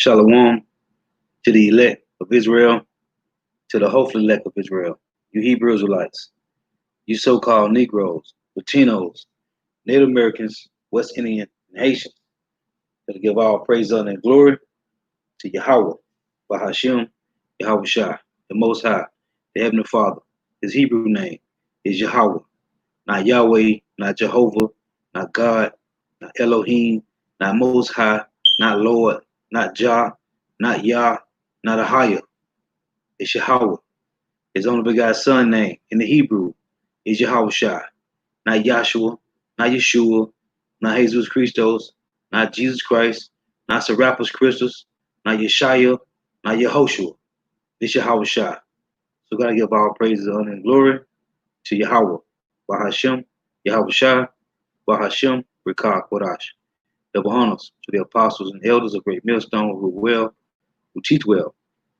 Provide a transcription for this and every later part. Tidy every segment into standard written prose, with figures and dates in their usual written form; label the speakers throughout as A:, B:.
A: Shalom to the elect of Israel, to the hopeful elect of Israel, you Hebrew Israelites, you so-called Negroes, Latinos, Native Americans, West Indian, and Haitians, that give all praise, honor, and glory to Yahweh, Bahashem, Yahweh Shai, the Most High, the Heavenly Father. His Hebrew name is Yahweh, not Yahweh, not Jehovah, not God, not Elohim, not Most High, not Lord, not Jah, not Yah, not Ahia. It's Yahweh. His only begotten Son name in the Hebrew is Yahweh Shai, not Yahshua, not Yeshua, not Jesus Christos, not Jesus Christ, not Serapis Christus, not Yeshaya, not Yehoshua. It's Yahweh Shai. So gotta give all praises, honor, and glory to Yahweh, Bahashem, Yahweh Shai, Bahashem, Rikah Kodash. Double honors to the apostles and elders of Great Millstone who teach well.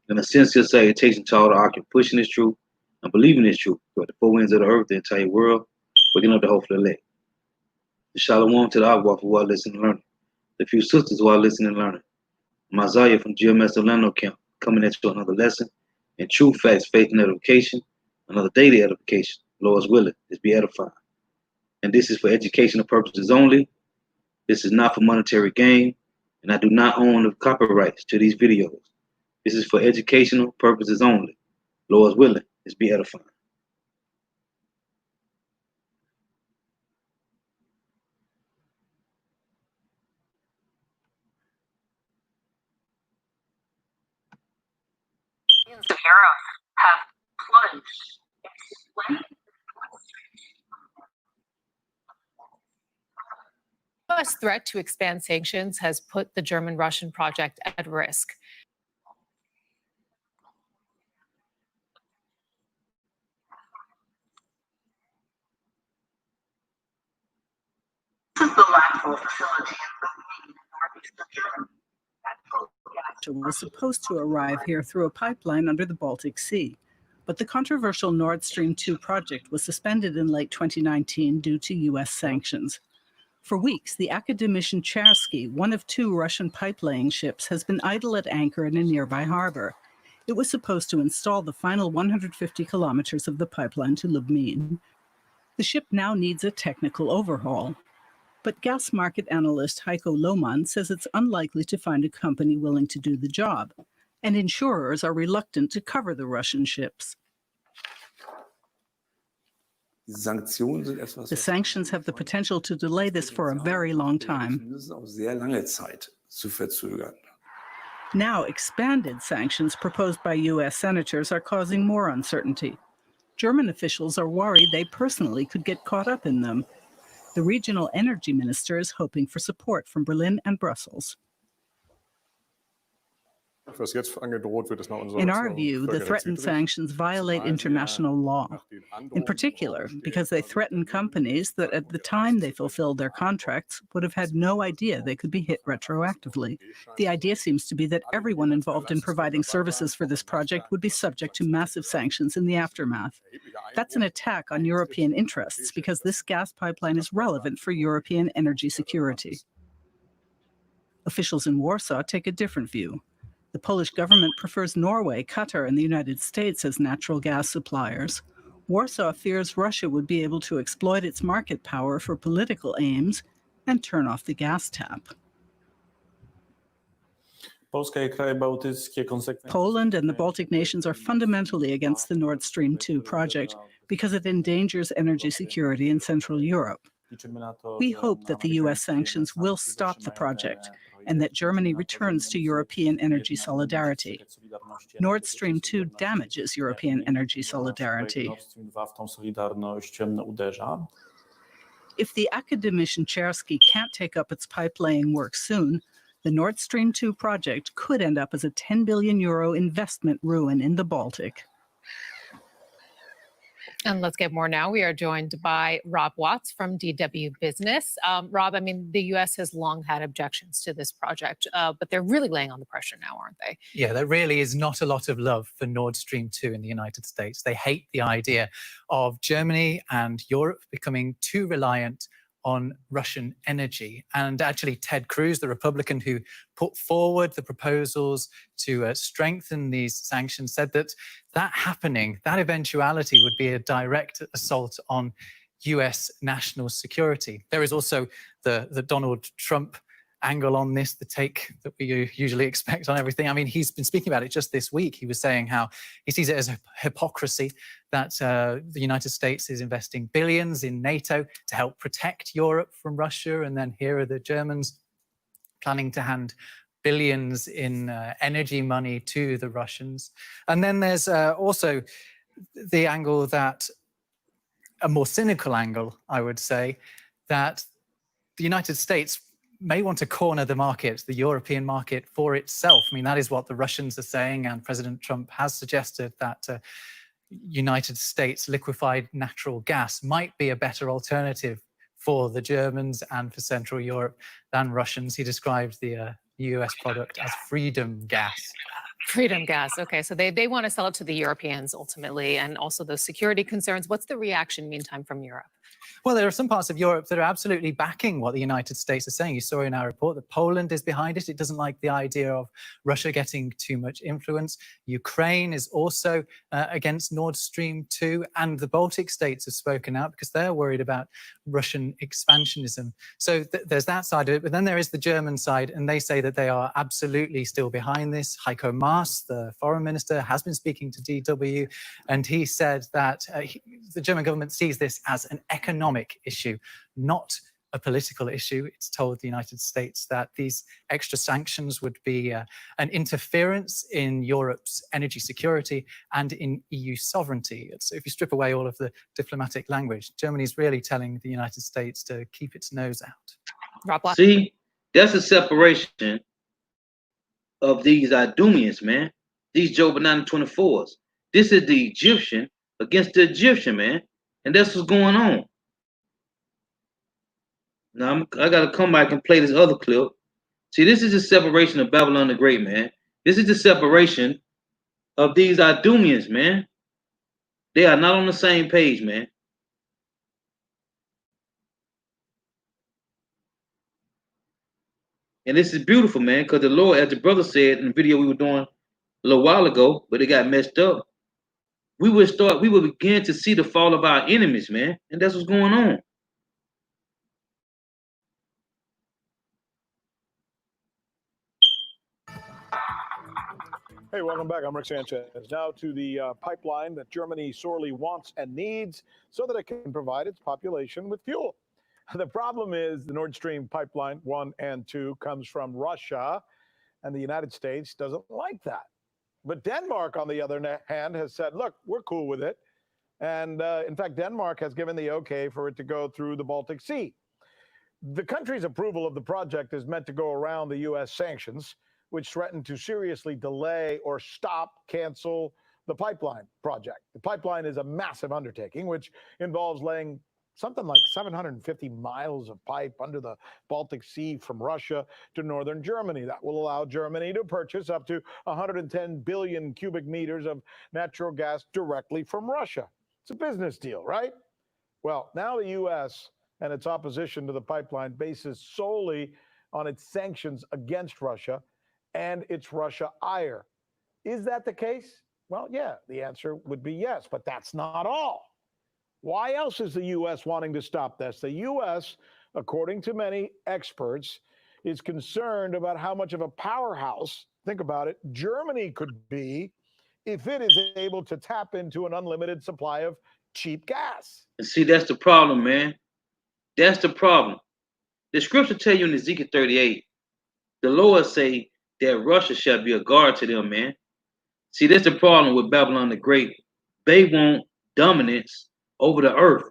A: In a sincere salutation to all the occupant pushing this truth and believing this truth throughout the four winds of the earth, the entire world, waking up the hopeful elect. The shalom to the Agua who are listening and learning. The few sisters who are listening and learning. Mazaya from GMS Orlando Camp coming at you another lesson and true facts, faith, and edification, another daily edification. Lord's willing, is be edifying. And this is for educational purposes only. This is not for monetary gain, and I do not own the copyrights to these videos. This is for educational purposes only. Lord's willing, is be edifying.
B: Of Europe have plunged. Explain.
C: The U.S. threat to expand sanctions has put the German-Russian project at risk.
B: This is the landfall facility in northeast of Germany.
D: Was supposed to arrive here through a pipeline under the Baltic Sea. But the controversial Nord Stream 2 project was suspended in late 2019 due to U.S. sanctions. For weeks, the Akademischen Chersky, one of two Russian pipe-laying ships, has been idle at anchor in a nearby harbor. It was supposed to install the final 150 kilometers of the pipeline to Lubmin. The ship now needs a technical overhaul. But gas market analyst Heiko Lohmann says it's unlikely to find a company willing to do the job, and insurers are reluctant to cover the Russian ships. The sanctions have the potential to delay this for a very long time. Now, expanded sanctions proposed by U.S. senators are causing more uncertainty. German officials are worried they personally could get caught up in them. The regional energy minister is hoping for support from Berlin and Brussels. In our view, the threatened sanctions violate international law, in particular because they threaten companies that at the time they fulfilled their contracts would have had no idea they could be hit retroactively. The idea seems to be that everyone involved in providing services for this project would be subject to massive sanctions in the aftermath. That's an attack on European interests because this gas pipeline is relevant for European energy security. Officials in Warsaw take a different view. The Polish government prefers Norway, Qatar, and the United States as natural gas suppliers. Warsaw fears Russia would be able to exploit its market power for political aims and turn off the gas tap. Poland and the Baltic nations are fundamentally against the Nord Stream 2 project because it endangers energy security in Central Europe. We hope that the U.S. sanctions will stop the project and that Germany returns to European energy solidarity. Nord Stream 2 damages European energy solidarity. If the Akademischen Chersky can't take up its pipe-laying work soon, the Nord Stream 2 project could end up as a 10 billion euro investment ruin in the Baltic.
C: And let's get more now. We are joined by Rob Watts from DW Business. Rob, I mean, the U.S. has long had objections to this project, but they're really laying on the pressure now, aren't they?
E: Yeah, there really is not a lot of love for Nord Stream 2 in the United States. They hate the idea of Germany and Europe becoming too reliant on Russian energy. And actually, Ted Cruz, the Republican who put forward the proposals to strengthen these sanctions, said that happening, that eventuality would be a direct assault on US national security. There is also the Donald Trump angle on this, the take that we usually expect on everything. I mean, he's been speaking about it just this week. He was saying how he sees it as a hypocrisy that the United States is investing billions in NATO to help protect Europe from Russia. And then here are the Germans planning to hand billions in energy money to the Russians. And then there's also the angle that, a more cynical angle, I would say, that the United States may want to corner the market, the European market, for itself. I mean, that is what the Russians are saying, and President Trump has suggested that United States liquefied natural gas might be a better alternative for the Germans and for Central Europe than Russians. He described the US product as freedom gas.
C: Freedom gas. Okay, so they want to sell it to the Europeans ultimately, and also those security concerns. What's the reaction, meantime, from Europe?
E: Well, there are some parts of Europe that are absolutely backing what the United States is saying. You saw in our report that Poland is behind it. It doesn't like the idea of Russia getting too much influence. Ukraine is also against Nord Stream 2, and the Baltic states have spoken out because they're worried about Russian expansionism. So there's that side of it. But then there is the German side, and they say that they are absolutely still behind this. Heiko Maas, the foreign minister, has been speaking to DW, and he said that the German government sees this as an economic issue, not a political issue. It's told the United States that these extra sanctions would be an interference in Europe's energy security and in EU sovereignty. So if you strip away all of the diplomatic language, Germany's really telling the United States to keep its nose out.
C: Rob Watts.
A: See, that's a separation of these Idumeans, man. These Job 924s. This is the Egyptian against the Egyptian, man. And that's what's going on. Now, I got to come back and play this other clip. See, this is the separation of Babylon the Great, man. This is the separation of these Idumeans, man. They are not on the same page, man. And this is beautiful, man, because the Lord, as the brother said in the video we were doing a little while ago, but it got messed up, we would begin to see the fall of our enemies, man. And that's what's going on.
F: Hey, welcome back. I'm Rick Sanchez. Now to the pipeline that Germany sorely wants and needs so that it can provide its population with fuel. The problem is the Nord Stream pipeline 1 and 2 comes from Russia, and the United States doesn't like that. But Denmark, on the other hand, has said, look, we're cool with it. And in fact, Denmark has given the okay for it to go through the Baltic Sea. The country's approval of the project is meant to go around the U.S. sanctions, which threaten to seriously delay or cancel the pipeline project. The pipeline is a massive undertaking, which involves laying something like 750 miles of pipe under the Baltic Sea from Russia to northern Germany. That will allow Germany to purchase up to 110 billion cubic meters of natural gas directly from Russia. It's a business deal, right? Well, now the U.S. and its opposition to the pipeline bases solely on its sanctions against Russia and its Russia ire. Is that the case? Well, yeah, the answer would be yes, but that's not all. Why else is the U.S. wanting to stop this? The U.S., according to many experts, is concerned about how much of a powerhouse, think about it, Germany could be if it is able to tap into an unlimited supply of cheap gas.
A: And see, that's the problem, man. That's the problem. The scripture tell you in Ezekiel 38, the Lord say that Russia shall be a guard to them, man. See, that's the problem with Babylon the Great. They want dominance over the earth,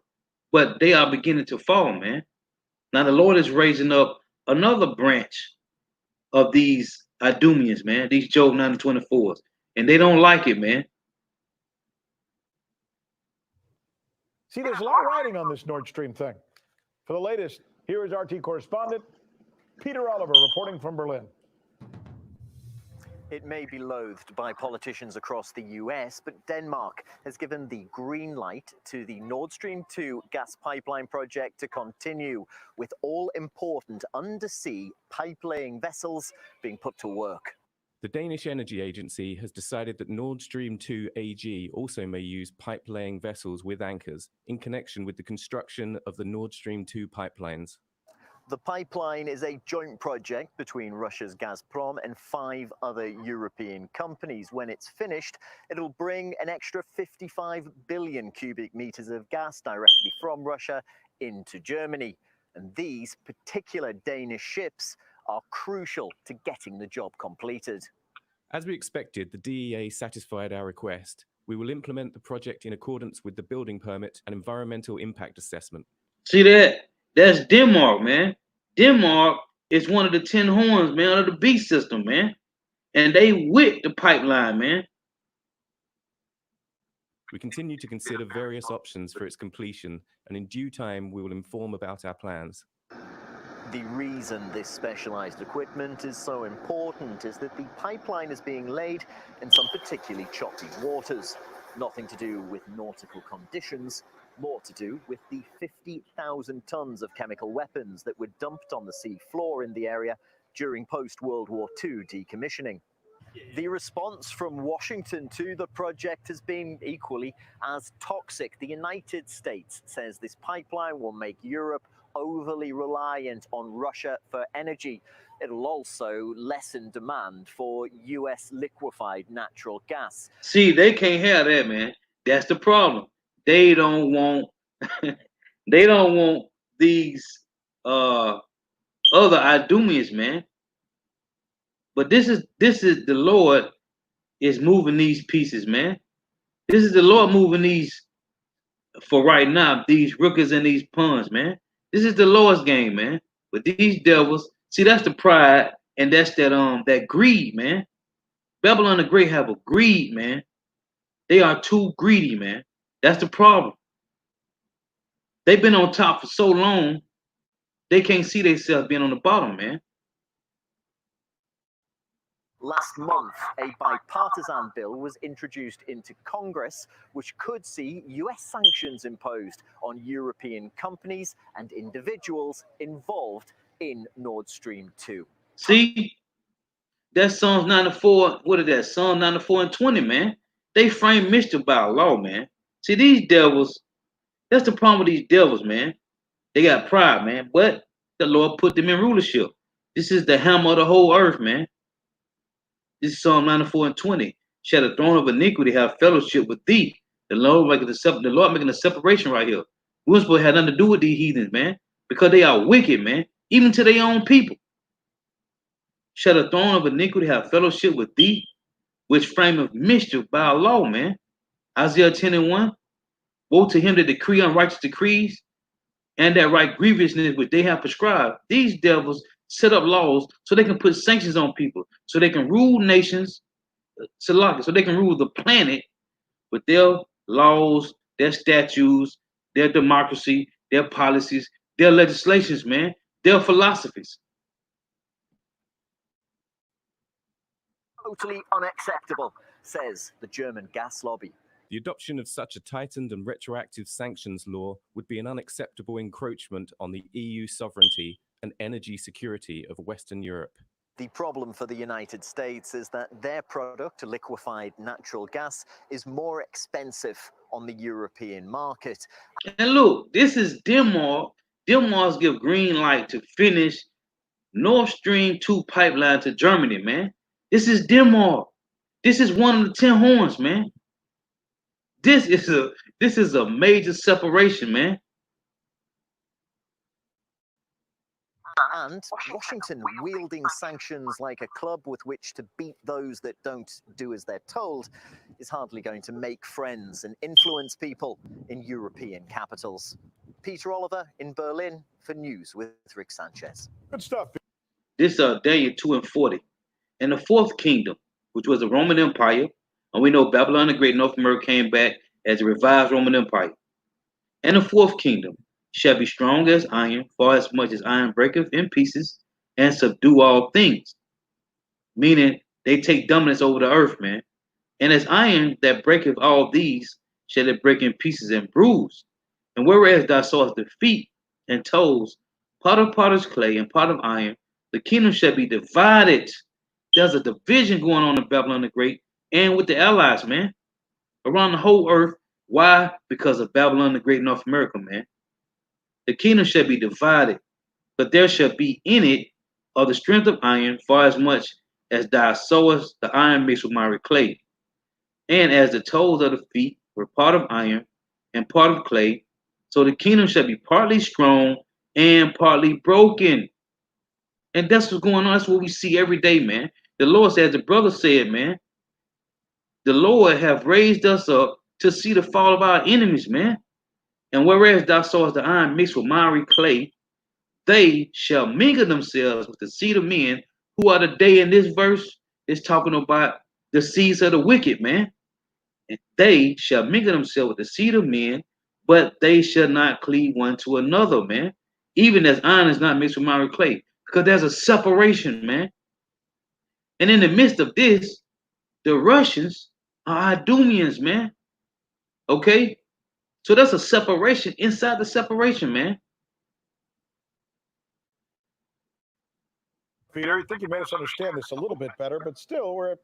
A: but they are beginning to fall, man. Now the Lord is raising up another branch of these Idumeans, man, these Job 924s, and they don't like it, man.
F: See, there's a lot riding on this Nord Stream thing. For the latest, here is RT correspondent Peter Oliver reporting from Berlin.
G: It may be loathed by politicians across the US, but Denmark has given the green light to the Nord Stream 2 gas pipeline project to continue, with all important undersea pipe-laying vessels being put to work.
H: The Danish Energy Agency has decided that Nord Stream 2 AG also may use pipe-laying vessels with anchors in connection with the construction of the Nord Stream 2 pipelines.
G: The pipeline is a joint project between Russia's Gazprom and 5 other European companies. When it's finished, it'll bring an extra 55 billion cubic meters of gas directly from Russia into Germany. And these particular Danish ships are crucial to getting the job completed.
H: As we expected, the DEA satisfied our request. We will implement the project in accordance with the building permit and environmental impact assessment.
A: See that? That's Denmark, man. Denmark is one of the 10 horns, man, of the beast system, man. And they with the pipeline, man.
H: We continue to consider various options for its completion, and in due time, we will inform about our plans.
G: The reason this specialized equipment is so important is that the pipeline is being laid in some particularly choppy waters. Nothing to do with nautical conditions, more to do with the 50,000 tons of chemical weapons that were dumped on the sea floor in the area during post-World War II decommissioning. The response from Washington to the project has been equally as toxic. The United States says this pipeline will make Europe overly reliant on Russia for energy. It'll also lessen demand for US liquefied natural gas.
A: See, they can't have that, man. That's the problem. They don't want they don't want these other Idumeans, man. But this is the Lord is moving these pieces, man. This is the Lord moving these for right now, these rookers and these pawns, man. This is the Lord's game, man. But these devils, see, that's the pride and that's that greed, man. Babylon the Great have a greed, man. They are too greedy, man. That's the problem. They've been on top for so long, they can't see themselves being on the bottom, man.
G: Last month, a bipartisan bill was introduced into Congress, which could see US sanctions imposed on European companies and individuals involved in Nord Stream 2.
A: See, that's Psalms 94. What is that? Psalm 94 and 20, man. They frame mischief by law, man. See, these devils, that's the problem with these devils, man. They got pride, man. But the Lord put them in rulership. This is the hammer of the whole earth, man. This is Psalm 94 and 20. Shall the throne of iniquity have fellowship with thee? The Lord making a separation right here. We weren't supposed to have nothing to do with these heathens, man, because they are wicked, man, even to their own people. Shall the throne of iniquity have fellowship with thee, which frameth mischief by our law, man? Isaiah 10 and 1. Woe to him that decree unrighteous decrees, and that right grievousness which they have prescribed. These devils set up laws so they can put sanctions on people, so they can rule nations, so they can rule the planet with their laws, their statutes, their democracy, their policies, their legislations, man, their philosophies.
G: Totally unacceptable, says the German gas lobby.
H: The adoption of such a tightened and retroactive sanctions law would be an unacceptable encroachment on the EU sovereignty and energy security of Western Europe.
G: The problem for the United States is that their product, liquefied natural gas, is more expensive on the European market.
A: And look, this is Denmark. Denmark's give green light to finish Nord Stream 2 pipeline to Germany, man. This is Denmark. This is one of the 10 horns, man. This is a major separation, man.
G: And Washington wielding sanctions like a club with which to beat those that don't do as they're told is hardly going to make friends and influence people in European capitals. Peter Oliver in Berlin for News with Rick Sanchez.
F: Good stuff.
A: This Daniel 2 and 40. And the fourth kingdom, which was the Roman Empire, and we know Babylon the Great, North America came back as a revived Roman Empire. And the fourth kingdom shall be strong as iron, for as much as iron breaketh in pieces, and subdue all things. Meaning They take dominance over the earth, man. And as iron that breaketh all these, shall it break in pieces and bruise. And whereas thou sawest the feet and toes, part of potter's clay and part of iron, the kingdom shall be divided. There's a division going on in Babylon the Great and with the allies, man, around the whole earth. Why? Because of Babylon the Great, North America, man. The kingdom shall be divided, but there shall be in it of the strength of iron, far as much as thou sowest the iron mixed with miry clay. And as the toes of the feet were part of iron and part of clay, so the kingdom shall be partly strong and partly broken. And that's what's going on. That's what we see every day, man. The Lord said, the brother said, man, the Lord have raised us up to see the fall of our enemies, man. And whereas thou sawest the iron mixed with miry clay, they shall mingle themselves with the seed of men, who are the day in this verse is talking about the seeds of the wicked, man. And they shall mingle themselves with the seed of men, but they shall not cleave one to another, man. Even as iron is not mixed with miry clay, because there's a separation, man. And in the midst of this, the Russians are Idumeans, man. Okay? So that's a separation inside the separation, man.
F: Peter, I think you made us understand this a little bit better, but still, we're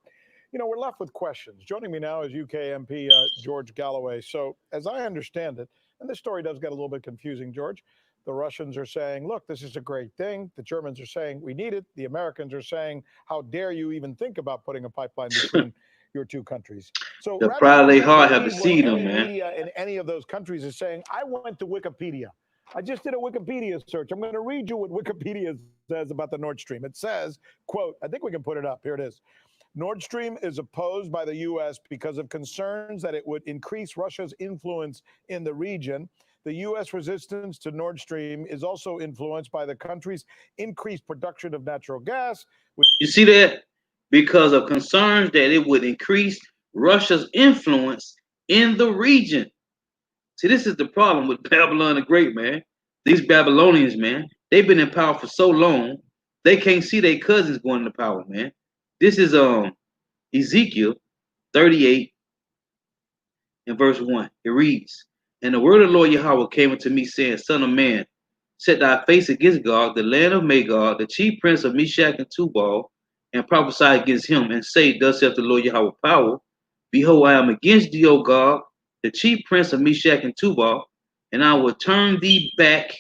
F: left with questions. Joining me now is UK MP George Galloway. So, as I understand it, and this story does get a little bit confusing, George, the Russians are saying, look, this is a great thing. The Germans are saying, we need it. The Americans are saying, how dare you even think about putting a pipeline between your two countries? So,
A: the pride of their heart have
F: read
A: to
F: what
A: see them,
F: any
A: man.
F: media in any of those countries is saying, I went to Wikipedia. I just did a Wikipedia search. I'm going to read you what Wikipedia says about the Nord Stream. It says, quote, I think we can put it up. Here it is. Nord Stream is opposed by the U.S. because of concerns that it would increase Russia's influence in the region. The U.S. resistance to Nord Stream is also influenced by the country's increased production of natural gas.
A: You see that? Because of concerns that it would increase Russia's influence in the region. See, this is the problem with Babylon the Great, man. These Babylonians, man, they've been in power for so long, they can't see their cousins going into power, man. This is Ezekiel 38 and verse 1. It reads, and the word of the Lord Yahweh came unto me, saying, Son of man, set thy face against Gog, the land of Magog, the chief prince of Meshach and Tubal, and prophesy against him, and say, Thus saith the Lord Yahweh power, behold, I am against thee, O Gog, the chief prince of Meshach and Tubal, and I will turn thee back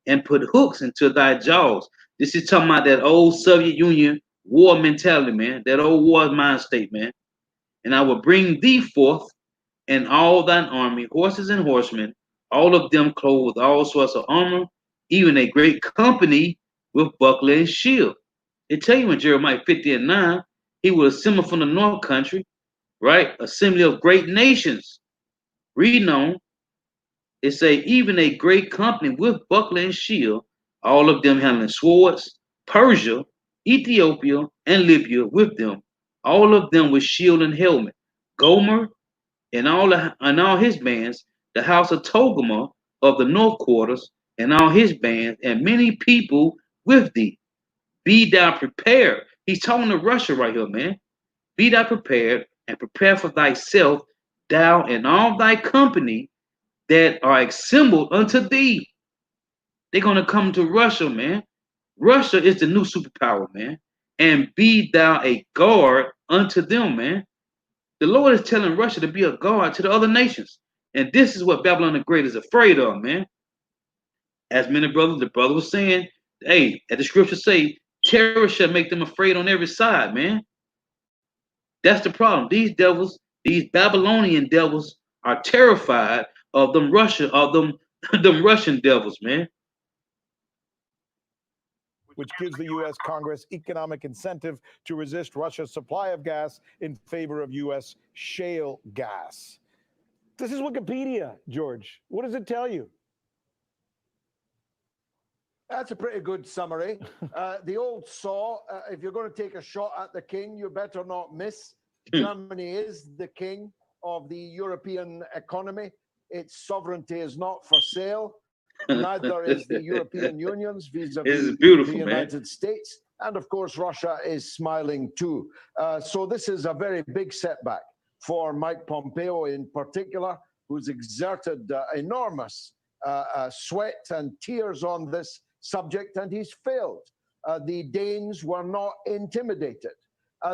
A: and put hooks into thy jaws. This is talking about that old Soviet Union war mentality, man, that old war mind state, man. And I will bring thee forth and all thine army, horses and horsemen, all of them clothed with all sorts of armor, even a great company with buckler and shield. It tell you in Jeremiah 50 and 9, he will assemble from the north country, right? Assembly of great nations. Reading on, it say, even a great company with buckler and shield, all of them handling swords, Persia, Ethiopia, and Libya with them, all of them with shield and helmet. Gomer and all his bands, the house of Togarmah of the north quarters, and all his bands, and many people with thee. Be thou prepared. He's talking to Russia right here, man. Be thou prepared, and prepare for thyself, thou and all thy company that are assembled unto thee. They're gonna come to Russia, man. Russia is the new superpower, man. And be thou a guard unto them, man. The Lord is telling Russia to be a guard to the other nations. And this is what Babylon the Great is afraid of, man. As many brothers, the brother was saying, hey, as the scriptures say, terror shall make them afraid on every side, man. That's the problem. These devils, these Babylonian devils, are terrified of them them Russian devils, man.
F: Which gives the U.S. Congress economic incentive to resist Russia's supply of gas in favor of U.S. shale gas. This is Wikipedia, George. What does it tell you?
I: That's a pretty good summary. The old saw, if you're going to take a shot at the king, you better not miss. Germany is the king of the European economy. Its sovereignty is not for sale. Neither is the European Union's vis-a-vis the United States. And of course, Russia is smiling too. So this is a very big setback for Mike Pompeo in particular, who's exerted enormous sweat and tears on this subject, and he's failed. The Danes were not intimidated.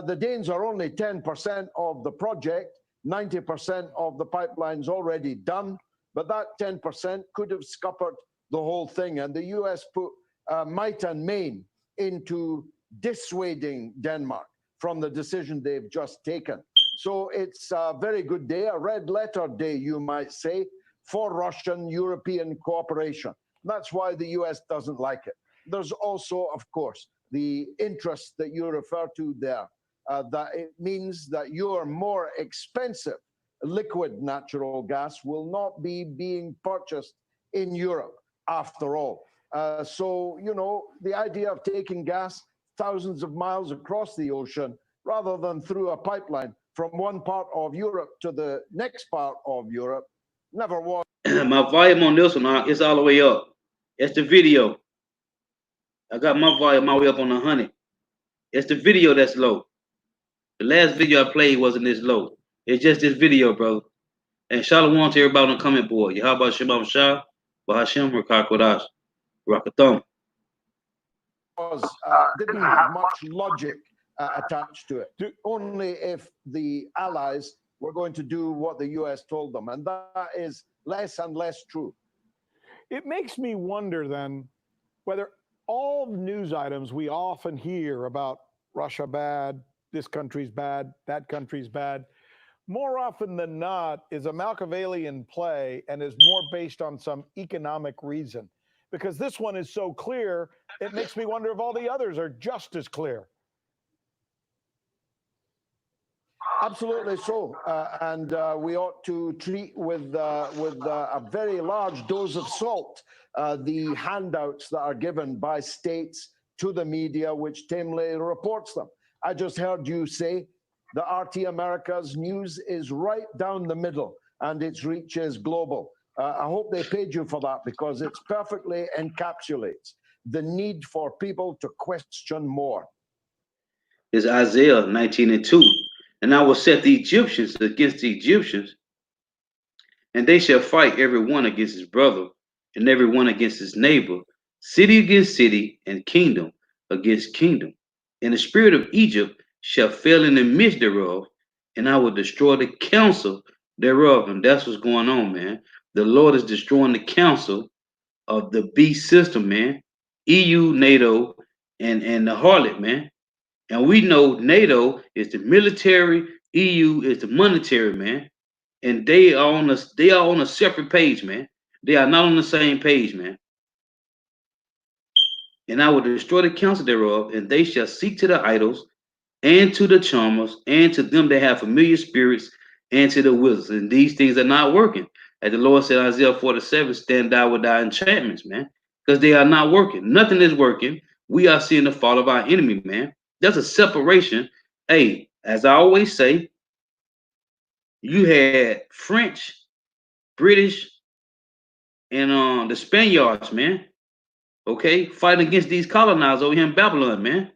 I: The Danes are only 10% of the project. 90% of the pipeline's already done, but that 10% could have scuppered the whole thing. And the US put might and main into dissuading Denmark from the decision they've just taken. So it's a very good day, a red letter day, you might say, for Russian-European cooperation. That's why the US doesn't like it. There's also, of course, the interest that you refer to there, that it means that your more expensive liquid natural gas will not be being purchased in Europe after all. So, you know, the idea of taking gas thousands of miles across the ocean rather than through a pipeline from one part of Europe to the next part of Europe never was.
A: My volume on this one is all the way up. It's the video. I got my volume all the way up on 100. It's the video that's low. The last video I played wasn't this low. It's just this video, bro. And shalom to everybody on the comment board. Yahaba Shemam Shah, Bahashim Rakakodash, Rakatham.
I: Didn't have much logic attached to it. Only if the Allies were going to do what the US told them. And that is less and less true.
F: It makes me wonder then whether all news items we often hear about Russia bad, this country's bad, that country's bad, more often than not is a Machiavellian play and is more based on some economic reason. Because this one is so clear, it makes me wonder if all the others are just as clear.
I: Absolutely so, and we ought to treat with a very large dose of salt the handouts that are given by states to the media, which tamely reports them. I just heard you say the RT America's news is right down the middle, and its reach is global. I hope they paid you for that, because it perfectly encapsulates the need for people to question more.
A: It's Isaiah 19:2. And I will set the Egyptians against the Egyptians, and they shall fight every one against his brother, and every one against his neighbor, city against city, and kingdom against kingdom. And the spirit of Egypt shall fail in the midst thereof, and I will destroy the counsel thereof. And that's what's going on, man. The Lord is destroying the counsel of the beast system, man. EU, NATO, and the harlot, man. And we know NATO is the military, EU is the monetary, man. And they are on a separate page, man. They are not on the same page, man. And I will destroy the counsel thereof, and they shall seek to the idols, and to the charmers, and to them that have familiar spirits, and to the wizards. And these things are not working. As the Lord said, Isaiah 47, stand thou with thy enchantments, man. Because they are not working. Nothing is working. We are seeing the fall of our enemy, man. There's a separation. Hey, as I always say, you had French, British, and the Spaniards, man. Okay, fighting against these colonizers over here in Babylon, man.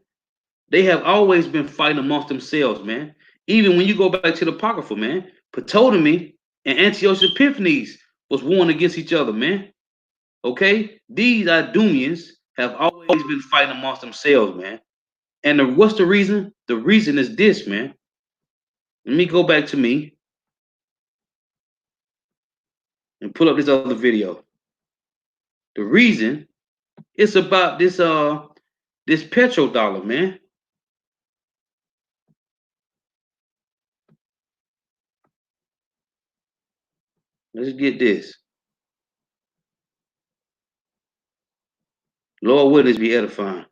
A: They have always been fighting amongst themselves, man. Even when you go back to the Apocrypha, man, Ptolemy and Antiochus Epiphanes was warring against each other, man. Okay, these Idumeans have always been fighting amongst themselves, man. And what's the reason? The reason is this, man. Let me go back to me and pull up this other video. The reason is about this petrodollar, man. Let's get this. Lord, will this be edifying?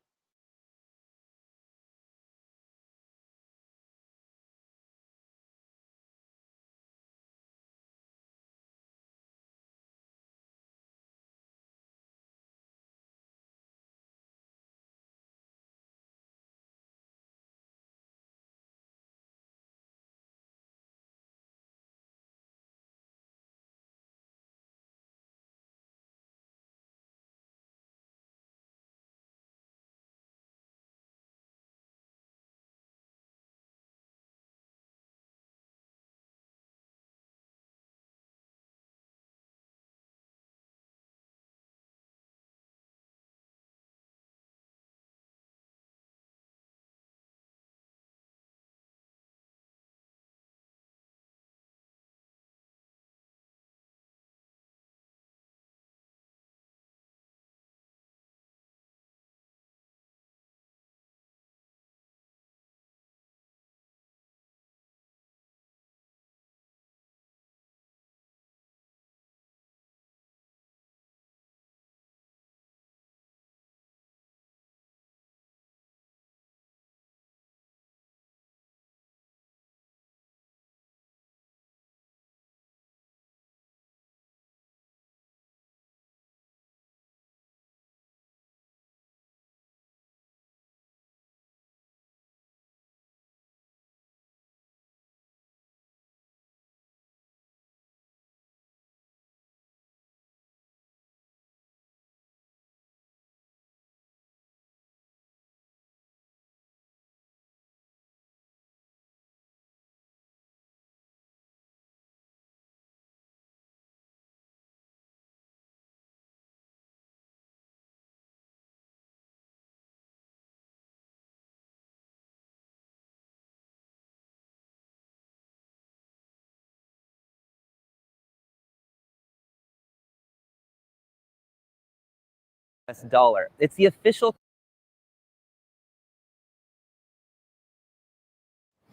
J: US dollar. It's the official.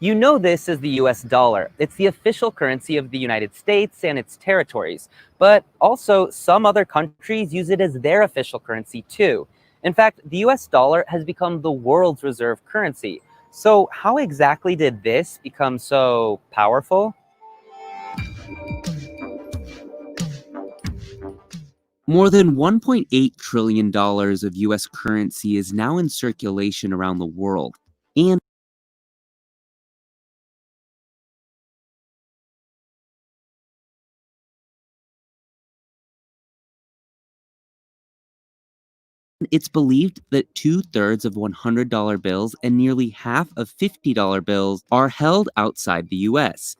J: You know this as the US dollar. It's the official currency of the United States and its territories. But also, some other countries use it as their official currency too. In fact, the US dollar has become the world's reserve currency. So, how exactly did this become so powerful?
K: More than $1.8 trillion of US currency is now in circulation around the world. And it's believed that 2/3 of $100 bills and nearly half of $50 bills are held outside the US.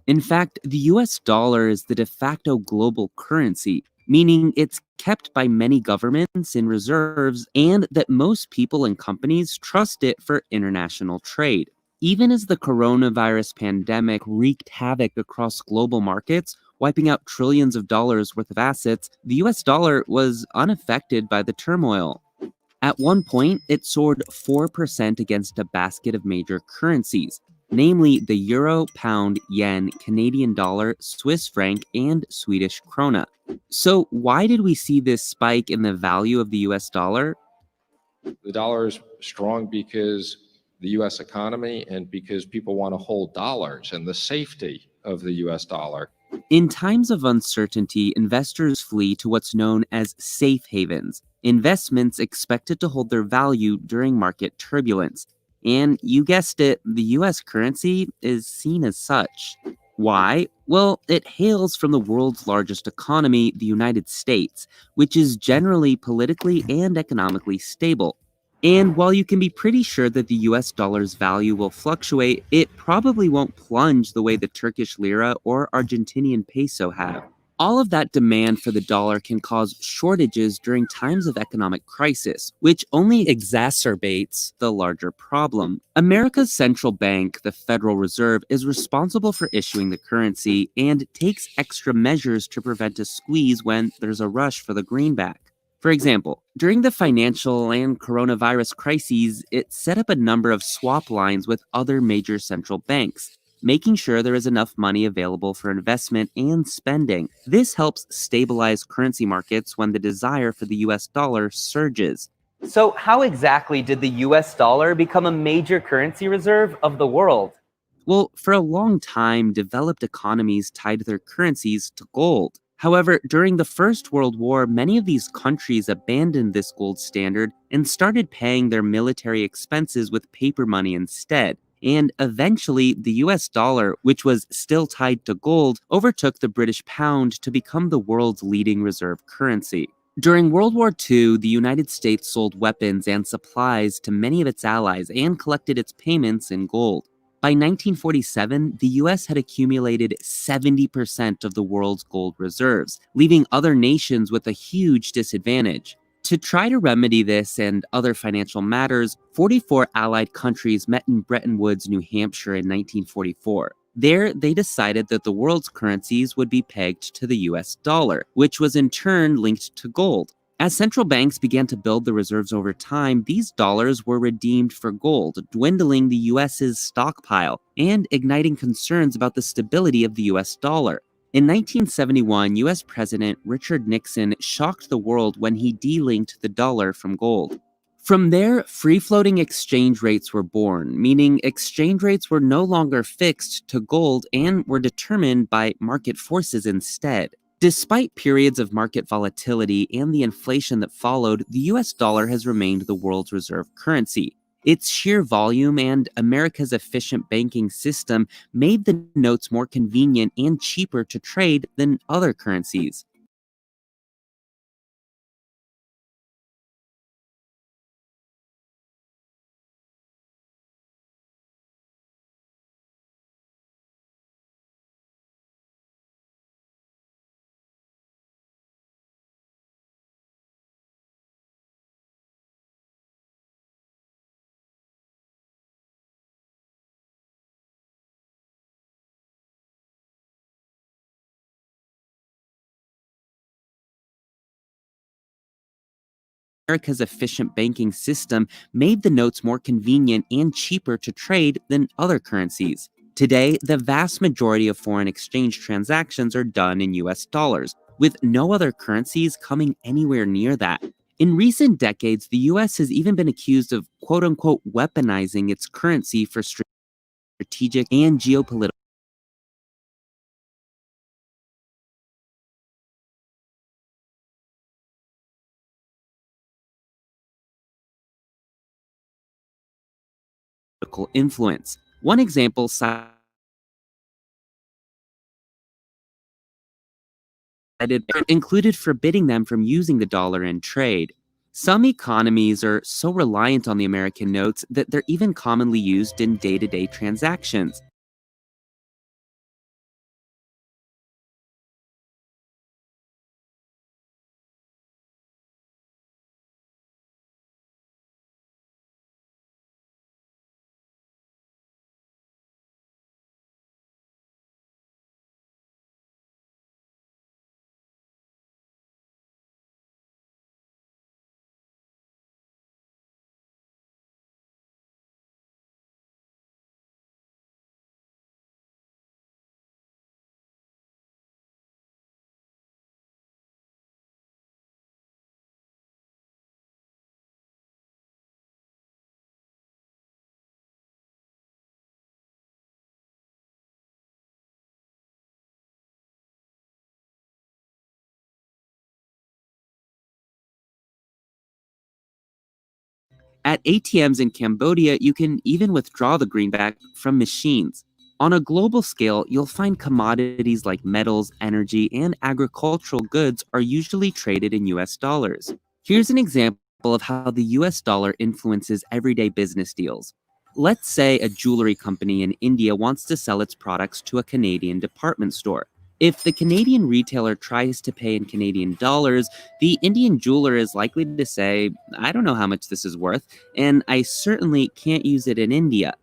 K: In fact, the US dollar is the de facto global currency, meaning it's kept by many governments in reserves and that most people and companies trust it for international trade. Even as the coronavirus pandemic wreaked havoc across global markets, wiping out trillions of dollars worth of assets, the US dollar was unaffected by the turmoil. At one point, it soared 4% against a basket of major currencies, namely the euro, pound, yen, Canadian dollar, Swiss franc, and Swedish krona. So, why did we see this spike in the value of the US dollar?
L: The dollar is strong because the US economy and because people want to hold dollars and the safety of the US dollar.
K: In times of uncertainty, investors flee to what's known as safe havens, investments expected to hold their value during market turbulence. And you guessed it, the US currency is seen as such. Why? Well, it hails from the world's largest economy, the United States, which is generally politically and economically stable. And while you can be pretty sure that the US dollar's value will fluctuate, it probably won't plunge the way the Turkish lira or Argentinian peso have. All of that demand for the dollar can cause shortages during times of economic crisis, which only exacerbates the larger problem. America's central bank, the Federal Reserve, is responsible for issuing the currency and takes extra measures to prevent a squeeze when there's a rush for the greenback. For example, during the financial and coronavirus crises, it set up a number of swap lines with other major central banks, making sure there is enough money available for investment and spending. This helps stabilize currency markets when the desire for the US dollar surges.
J: So, how exactly did the US dollar become a major currency reserve of the world?
K: Well, for a long time, developed economies tied their currencies to gold. However, during the First World War, many of these countries abandoned this gold standard and started paying their military expenses with paper money instead. And eventually, the US dollar, which was still tied to gold, overtook the British pound to become the world's leading reserve currency. During World War II, the United States sold weapons and supplies to many of its allies and collected its payments in gold. By 1947, the US had accumulated 70% of the world's gold reserves, leaving other nations with a huge disadvantage. To try to remedy this and other financial matters, 44 Allied countries met in Bretton Woods, New Hampshire in 1944. There, they decided that the world's currencies would be pegged to the US dollar, which was in turn linked to gold. As central banks began to build the reserves over time, these dollars were redeemed for gold, dwindling the US's stockpile and igniting concerns about the stability of the US dollar. In 1971, US President Richard Nixon shocked the world when he delinked the dollar from gold. From there, free-floating exchange rates were born, meaning exchange rates were no longer fixed to gold and were determined by market forces instead. Despite periods of market volatility and the inflation that followed, the US dollar has remained the world's reserve currency. Its sheer volume and America's efficient banking system made the notes more convenient and cheaper to trade than other currencies. America's efficient banking system made the notes more convenient and cheaper to trade than other currencies. Today, the vast majority of foreign exchange transactions are done in US dollars, with no other currencies coming anywhere near that. In recent decades, the US has even been accused of quote-unquote weaponizing its currency for strategic and geopolitical influence. One example cited included forbidding them from using the dollar in trade. Some economies are so reliant on the American notes that they're even commonly used in day-to-day transactions. At ATMs in Cambodia, you can even withdraw the greenback from machines. On a global scale, you'll find commodities like metals, energy, and agricultural goods are usually traded in US dollars. Here's an example of how the US dollar influences everyday business deals. Let's say a jewelry company in India wants to sell its products to a Canadian department store. If the Canadian retailer tries to pay in Canadian dollars, the Indian jeweler is likely to say, I don't know how much this is worth, and I certainly can't use it in India.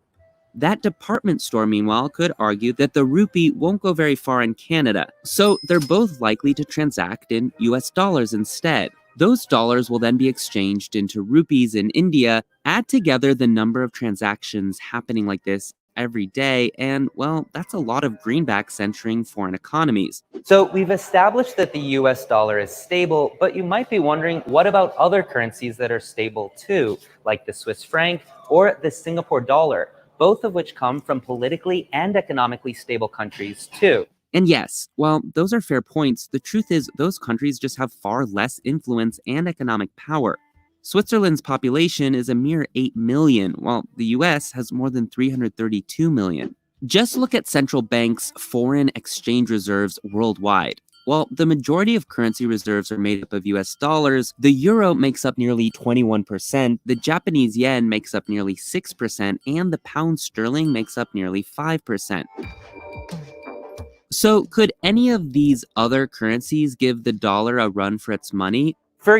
K: That department store, meanwhile, could argue that the rupee won't go very far in Canada, so they're both likely to transact in US dollars instead. Those dollars will then be exchanged into rupees in India. Add together the number of transactions happening like this every day, and well, that's a lot of greenbacks entering foreign economies.
J: So we've established that the US dollar is stable, but you might be wondering, what about other currencies that are stable too, like the Swiss franc or the Singapore dollar, both of which come from politically and economically stable countries too.
K: And yes, while those are fair points, the truth is those countries just have far less influence and economic power. Switzerland's population is a mere 8 million, while the US has more than 332 million. Just look at central banks' foreign exchange reserves worldwide. While the majority of currency reserves are made up of US dollars, the euro makes up nearly 21%, the Japanese yen makes up nearly 6%, and the pound sterling makes up nearly 5%. So, could any of these other currencies give the dollar a run for its money?
J: For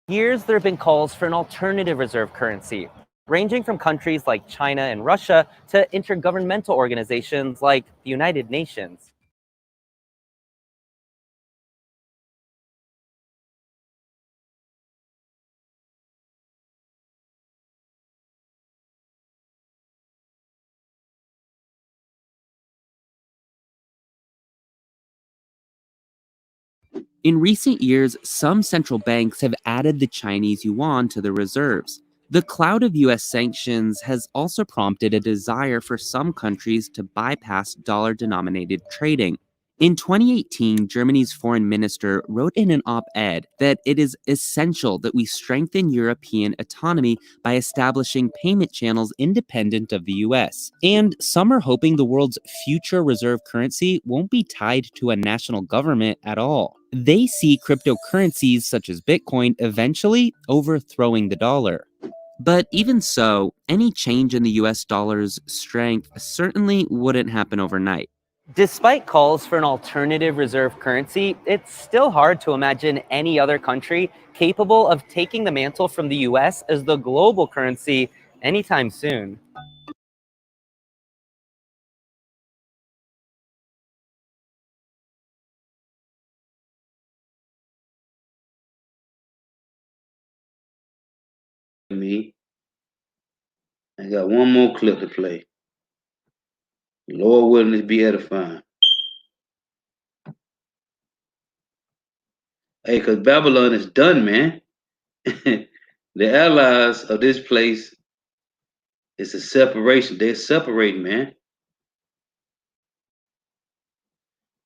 J: years, there have been calls for an alternative reserve currency, ranging from countries like China and Russia to intergovernmental organizations like the United Nations.
K: In recent years, some central banks have added the Chinese yuan to the reserves. The cloud of US sanctions has also prompted a desire for some countries to bypass dollar-denominated trading. In 2018, Germany's foreign minister wrote in an op-ed that it is essential that we strengthen European autonomy by establishing payment channels independent of the US. And some are hoping the world's future reserve currency won't be tied to a national government at all. They see cryptocurrencies such as Bitcoin eventually overthrowing the dollar. But even so, any change in the US dollar's strength certainly wouldn't happen overnight.
J: Despite calls for an alternative reserve currency, it's still hard to imagine any other country capable of taking the mantle from the US as the global currency anytime soon.
A: Me, I got one more clip to play. Lord willing, it be edifying. Hey, because Babylon is done, man. The allies of this place is a separation. They're separating, man.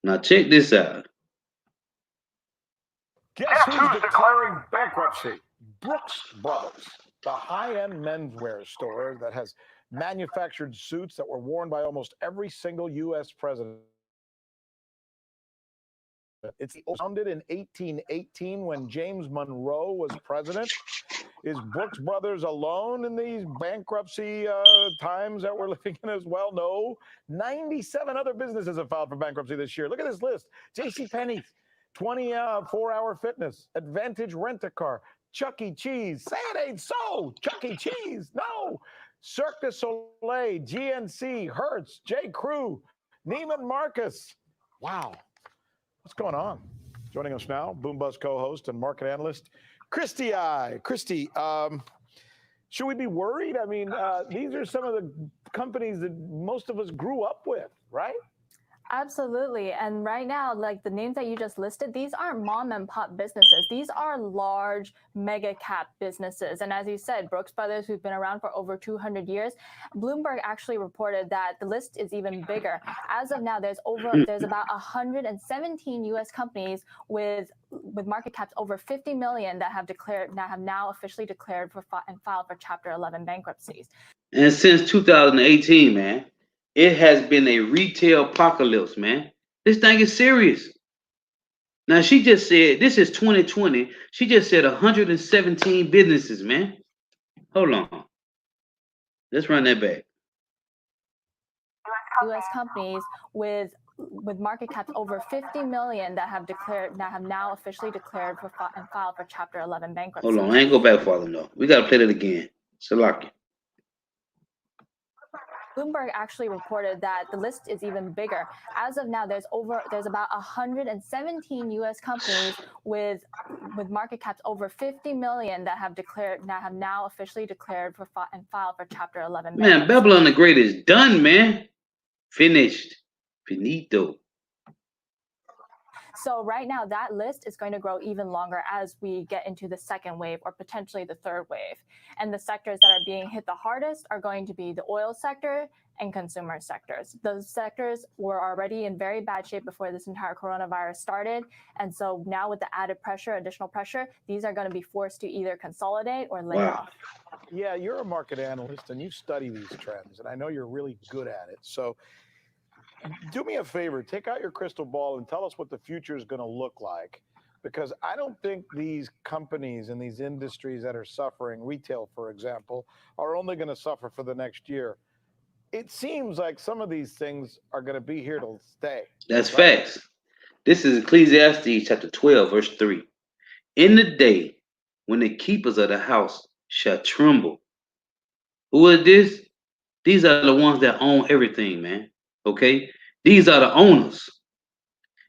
A: Now check this out.
F: Guess who's declaring bankruptcy? Brooks Brothers, the high-end menswear store that has manufactured suits that were worn by almost every single U.S. president It's founded in 1818 when James Monroe was president. Is Brooks Brothers alone in these bankruptcy times that we're living in as well? No. 97 other businesses have filed for bankruptcy this year. Look at this list. JCPenney's, 24-Hour Fitness, Advantage Rent-A-Car, Chuck E. Cheese. Say it ain't so. Chuck E. Cheese. No. Cirque du Soleil, GNC, Hertz, J. Crew, Neiman Marcus. Wow. What's going on? Joining us now, Boom Buzz co-host and market analyst, Christy I. Christy, should we be worried? I mean, these are some of the companies that most of us grew up with, right?
M: Absolutely. And right now, like the names that you just listed, these aren't mom and pop businesses. These are large mega cap businesses. And as you said, Brooks Brothers, who've been around for over 200 years, Bloomberg actually reported that the list is even bigger. As of now, there's about 117 U.S. companies with market caps over 50 million that have now officially declared and filed for Chapter 11 bankruptcies.
A: And since 2018, man, it has been a retail apocalypse, man. This thing is serious. Now, she just said, this is 2020. She just said 117 businesses, man. Hold on. Let's run that back.
M: U.S. companies with market caps over 50 million that have now officially declared and filed for Chapter 11 bankruptcy.
A: Hold on, I ain't go back far enough. We got to play that again. Salaki.
M: Bloomberg actually reported that the list is even bigger. As of now, there's about 117 U.S. companies with market caps over 50 million that have now officially declared and filed for Chapter 11.
A: Man, Babylon the Great is done, man. Finished. Finito.
M: So right now, that list is going to grow even longer as we get into the second wave or potentially the third wave. And the sectors that are being hit the hardest are going to be the oil sector and consumer sectors. Those sectors were already in very bad shape before this entire coronavirus started. And so now with the added pressure, additional pressure, these are going to be forced to either consolidate or lay off.
F: Yeah, you're a market analyst and you study these trends, and I know you're really good at it. So do me a favor, take out your crystal ball and tell us what the future is going to look like, because I don't think these companies and these industries that are suffering, retail, for example, are only going to suffer for the next year. It seems like some of these things are going to be here to stay.
A: That's facts. This is Ecclesiastes chapter 12, verse 3. In the day when the keepers of the house shall tremble. Who is this? These are the ones that own everything, man. Okay? These are the owners.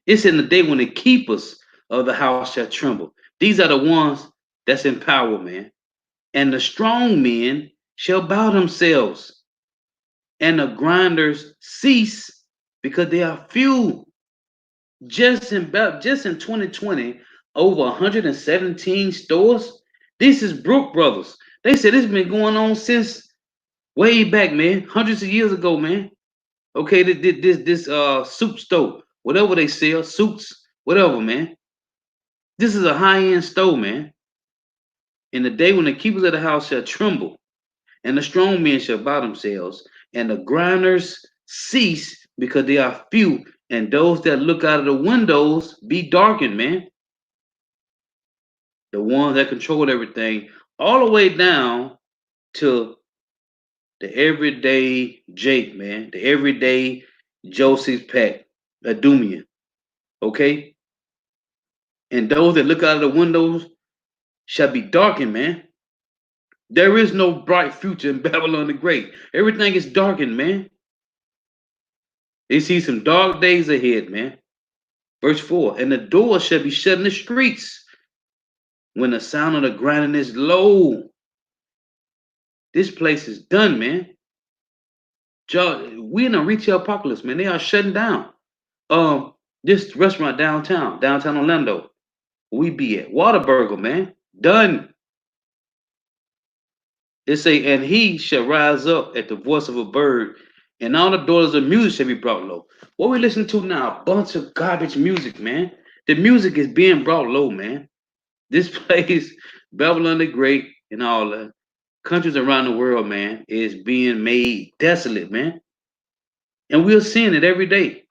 A: It's in the day when the keepers of the house shall tremble. These are the ones that's in power, man. And the strong men shall bow themselves, and the grinders cease because they are few. Just in 2020, over 117 stores. This is Brooks Brothers. They said it's been going on since way back, man, hundreds of years ago, man. Okay, this soup store, whatever they sell, soups, whatever, man. This is a high-end store, man. In the day when the keepers of the house shall tremble, and the strong men shall bow themselves, and the grinders cease because they are few, and those that look out of the windows be darkened, man. The ones that control everything, all the way down to the everyday Jake, man, the everyday Joseph Pack, Adumian, okay? And those that look out of the windows shall be darkened, man. There is no bright future in Babylon the Great. Everything is darkened, man. They see some dark days ahead, man. Verse 4, and the door shall be shut in the streets when the sound of the grinding is low. This place is done, man. We in a retail apocalypse, man. They are shutting down. This restaurant downtown Orlando, we be at Whataburger, man. Done. They say, and he shall rise up at the voice of a bird, and all the daughters of music shall be brought low. What we listen to now, a bunch of garbage music, man. The music is being brought low, man. This place, Babylon the Great, and all the countries around the world, man, is being made desolate, man. And we're seeing it every day.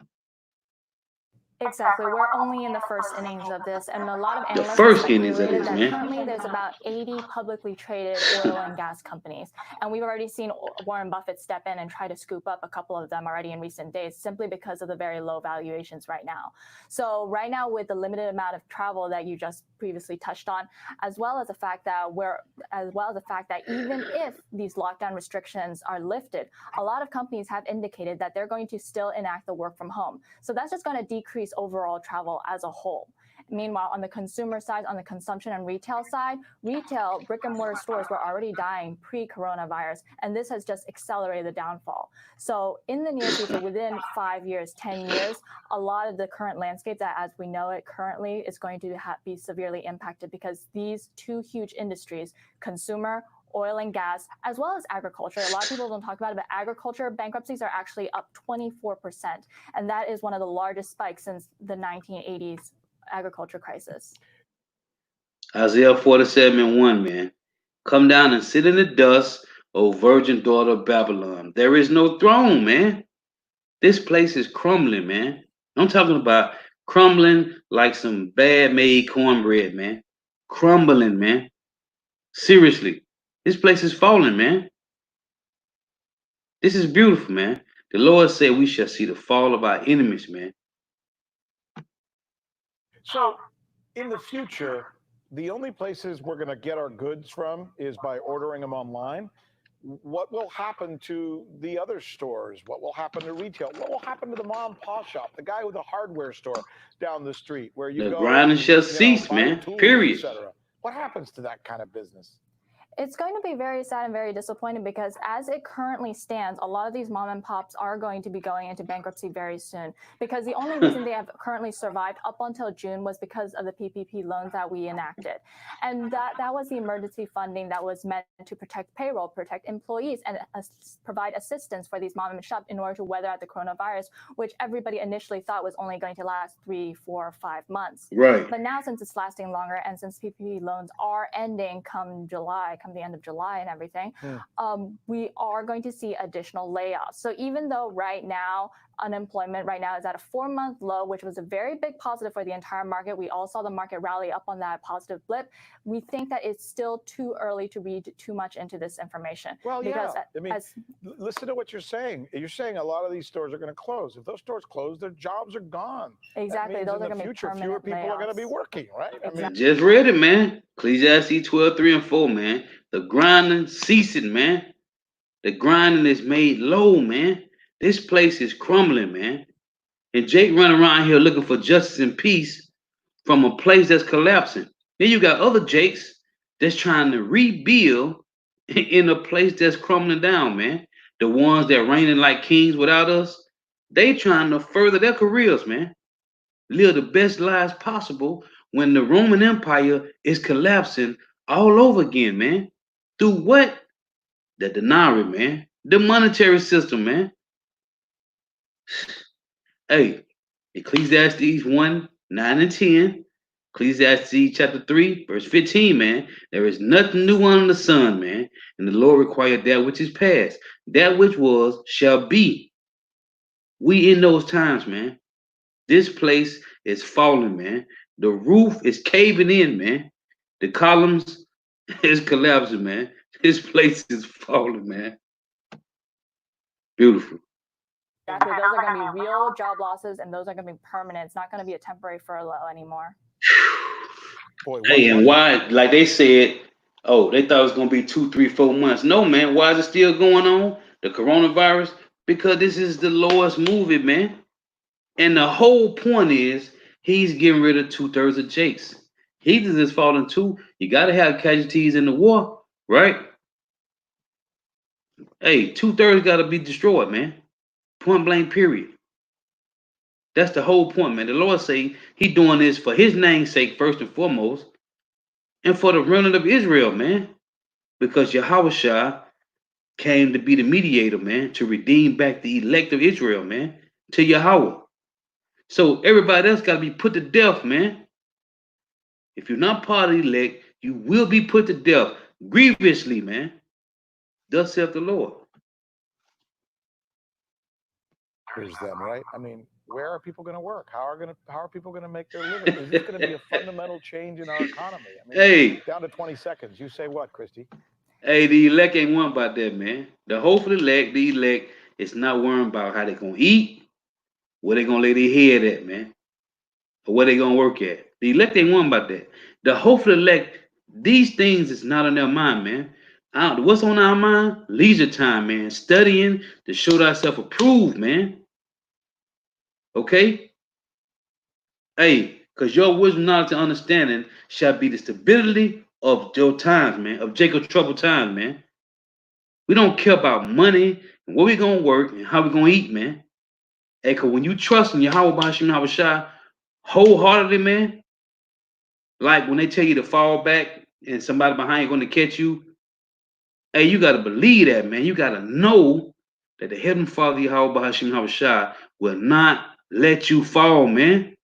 M: Exactly. We're only in the first innings of this, and a lot of
A: The
M: analysts have
A: first innings of
M: speculated
A: this,
M: that
A: man.
M: currently there's about 80 publicly traded oil and gas companies, and we've already seen Warren Buffett step in and try to scoop up a couple of them already in recent days, simply because of the very low valuations right now. So right now, with the limited amount of travel that you just previously touched on, as well as the fact that even if these lockdown restrictions are lifted, a lot of companies have indicated that they're going to still enact the work from home. So that's just going to decrease overall travel as a whole. Meanwhile, on the consumer side, on the consumption and retail side, retail brick and mortar stores were already dying pre-coronavirus, and this has just accelerated the downfall. So in the near future, within 5 years, 10 years, a lot of the current landscape that as we know it currently is going to be severely impacted, because these two huge industries, consumer, oil and gas, as well as agriculture. A lot of people don't talk about it, but agriculture bankruptcies are actually up 24%. And that is one of the largest spikes since the 1980s agriculture crisis.
A: Isaiah 47:1, man. Come down and sit in the dust, O virgin daughter of Babylon. There is no throne, man. This place is crumbling, man. I'm talking about crumbling like some bad made cornbread, man. Crumbling, man. Seriously. This place is falling, man. This is beautiful, man. The Lord said we shall see the fall of our enemies, man.
F: So, in the future, the only places we're going to get our goods from is by ordering them online. What will happen to the other stores? What will happen to retail? What will happen to the mom and pop shop, the guy with a hardware store down the street where you
A: The
F: go
A: grinding shall
F: buy
A: cease,
F: your
A: man.
F: tools,
A: Period.
F: etc.? What happens to that kind of business?
M: It's going to be very sad and very disappointing, because as it currently stands, a lot of these mom and pops are going to be going into bankruptcy very soon, because the only reason they have currently survived up until June was because of the PPP loans that we enacted. And that was the emergency funding that was meant to protect payroll, protect employees, and provide assistance for these mom and shop in order to weather out the coronavirus, which everybody initially thought was only going to last 3, 4, 5 months.
A: Right.
M: But now, since it's lasting longer, and since PPP loans are ending come the end of July and everything, we are going to see additional layoffs. So even though right now unemployment right now is at a 4-month low, which was a very big positive for the entire market, we all saw the market rally up on that positive blip. We think that it's still too early to read too much into this information.
F: Well,
M: because
F: yeah. I mean, listen to what you're saying. You're saying a lot of these stores are going to close. If those stores close, their jobs are gone.
M: Exactly. Those are
F: in the
M: going to be
F: future,
M: permanent
F: fewer people are going to be
M: layoffs.
F: working, right?
M: Exactly.
F: I mean,
A: Just read it, man. Ecclesiastes 12:3-4, man. The grinding ceasing, man. The grinding is made low, man. This place is crumbling, man. And Jake running around here looking for justice and peace from a place that's collapsing. Then you got other Jakes that's trying to rebuild in a place that's crumbling down, man. The ones that reigning like kings without us, they trying to further their careers, man. Live the best lives possible when the Roman Empire is collapsing all over again, man. Through what? The denarii, man. The monetary system, man. Hey, Ecclesiastes 1:9-10. Ecclesiastes chapter 3, verse 15, man. There is nothing new under the sun, man. And the Lord required that which is past. That which was shall be. We in those times, man. This place is falling, man. The roof is caving in, man. The columns is collapsing, man. This place is falling, man. Beautiful.
M: Exactly. Those are going to be real job losses, and those are going to be permanent. It's not going to be a temporary furlough anymore.
F: Boy,
A: hey, and why, like they said, oh, they thought it was going to be 2, 3, 4 months. No, man. Why is it still going on? The coronavirus? Because this is the lowest movie, man. And the whole point is he's getting rid of 2/3 of Jakes. He's just falling too. You got to have casualties in the war, right? Hey, 2/3 got to be destroyed, man. Point blank, period. That's the whole point, man. The Lord say he doing this for his name's sake, first and foremost, and for the remnant of Israel, man. Because Yahushua came to be the mediator, man, to redeem back the elect of Israel, man, to Yahweh. So everybody else got to be put to death, man. If you're not part of the elect, you will be put to death grievously, man. Thus saith the Lord.
F: then, right? I mean, where are people going to work? How are people going to make their living? Is this going to be a fundamental change in our economy? I mean,
A: Hey,
F: down to 20 seconds. You say what, Christy?
A: hey, the elect ain't worrying about that, man. The hopeful elect, the elect is not worrying about how they gonna eat, where they gonna lay their head at, man, or where they gonna work at. The elect ain't worrying about that. The hopeful elect, these things is not on their mind, man. What's on our mind? Leisure time, man. Studying to show thyself approved, man. Okay? Hey, because your wisdom, knowledge, and understanding shall be the stability of your times, man, of Jacob's troubled times, man. We don't care about money and where we gonna work and how we gonna eat, man. Hey, cause when you trust in Yahweh Bashim Habashah wholeheartedly, man, like when they tell you to fall back and somebody behind you gonna catch you, hey, you gotta believe that, man. You gotta know that the Heavenly Father Yahweh Bashim Habashah will not let you fall, man.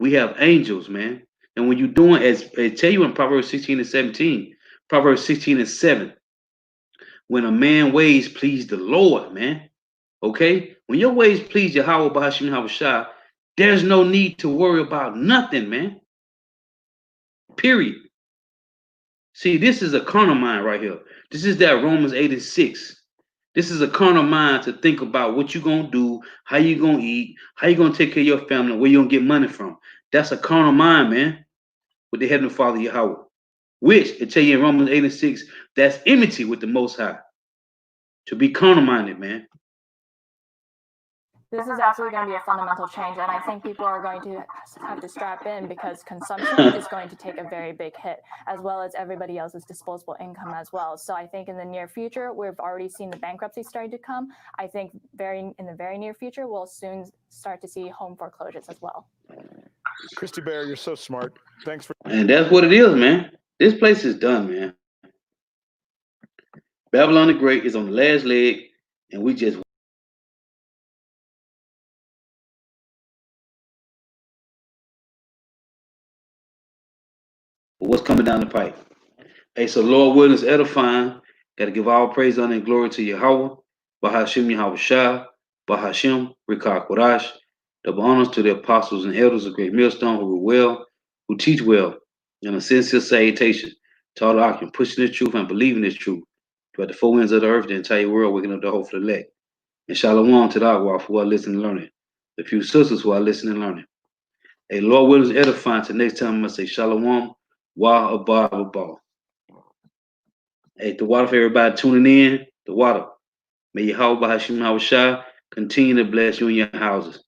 A: We have angels, man. And when you're doing, as they tell you in Proverbs 16 and 17, Proverbs 16 and 7, when a man ways please the Lord, man. Okay? When your ways please Yahweh Bahashim Habashah, there's no need to worry about nothing, man. Period. See, this is a carnal mind right here. This is that Romans 8 and 6. This is a carnal mind to think about what you're going to do, how you're going to eat, how you're going to take care of your family, where you're going to get money from. That's a carnal mind, man, with the Heavenly Father Yahweh. Which, I tell you in Romans 8 and 6, that's enmity with the Most High. To be carnal minded, man.
M: This is absolutely going to be a fundamental change, and I think people are going to have to strap in because consumption is going to take a very big hit, as well as everybody else's disposable income as well. So I think in the near future, we've already seen the bankruptcy starting to come. I think in the very near future, we'll soon start to see home foreclosures as well.
F: Christy Bear, you're so smart. Thanks for.
A: And that's what it is, man. This place is done, man. Babylon the Great is on the last leg, and we just. What's coming down the pipe? Hey, so Lord willing is edifying. Got to give all praise, honor, and glory to Yahweh, Bahashim Yahweh Shah, Bahashim Rikah Kodash. Double honors to the apostles and elders of Great Millstone who rule well, who teach well, and a sincere salutation to all the occupants pushing this truth and believing this truth throughout the four winds of the earth, the entire world, waking up the hope for the elect. And shalom to the Agwa who are listening and learning. The few sisters who are listening and learning. Hey, Lord willing is edifying. Till next time, I'm going to say shalom. Wa abba abba. Hey, the water for everybody tuning in. The water. May Yahweh Bahashim Hawashah continue to bless you in your houses.